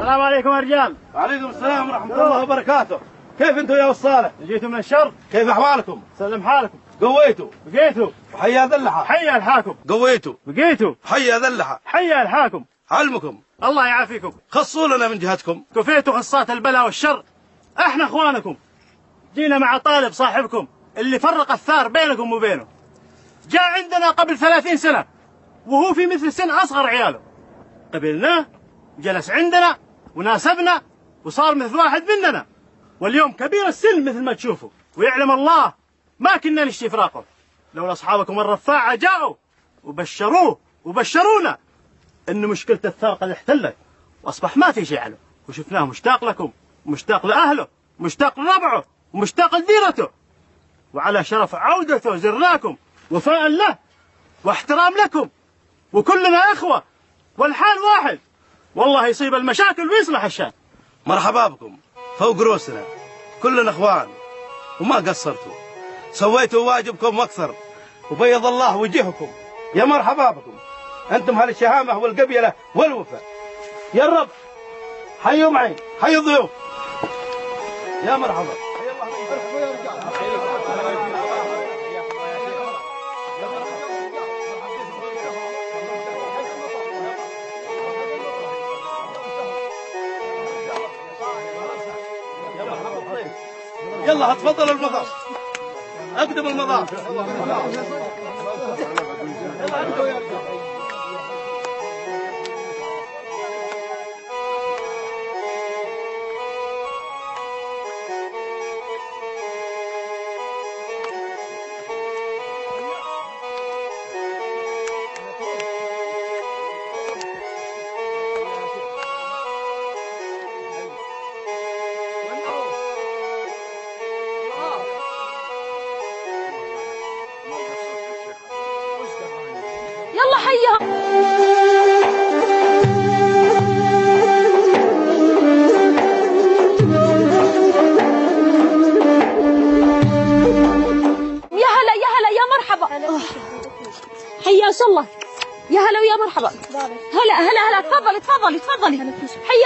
السلام عليكم يا رجال. وعليكم السلام ورحمة الله وبركاته. كيف انتم يا وصالة؟ جيتوا من الشر؟ كيف احوالكم؟ سلم حالكم. قويتوا؟ بقيتوا؟ وحيا ذلحة. حيا الحاكم. قويتوا؟ بقيتوا؟ حيا ذلحة. حيا الحاكم. علمكم. الله يعافيكم. خصوا لنا من جهتكم. كفيتوا خصات البلاء والشر. احنا اخوانكم. جينا مع طالب صاحبكم اللي فرق الثار بينكم وبينه. جاء عندنا قبل 30 سنة وهو في مثل سن أصغر عياله. قبلناه جلس عندنا وناسبنا وصار مثل واحد مننا، واليوم كبير السن مثل ما تشوفوا، ويعلم الله ما كنا نشتي فراقه لولا أصحابكم الرفاعة جاءوا وبشروه وبشرونا إن مشكلة الثار قد احتلت وأصبح ما في شيء له، وشفناه مشتاق لكم ومشتاق لأهله ومشتاق لربعه ومشتاق لديرته، وعلى شرف عودته زرناكم وفاء له واحترام لكم، وكلنا إخوة والحال واحد، والله يصيب المشاكل ويصلح الشان. مرحبا بكم فوق روسنا، كلنا اخوان وما قصرتوا، سويتوا واجبكم واكثر، وبيض الله وجهكم. يا مرحبا بكم انتم هل الشهامة والقبيلة والوفاء. يا الرب حيوا معي، حيوا الضيوف. يا مرحبا. يلا اتفضل المضاف، اقدم المضاف. يلا حيا. يا هلا يا هلا يا مرحبا. حياك الله. يا هلا ويا مرحبا. هلا هلا هلا، تفضلي تفضلي تفضلي. حياك.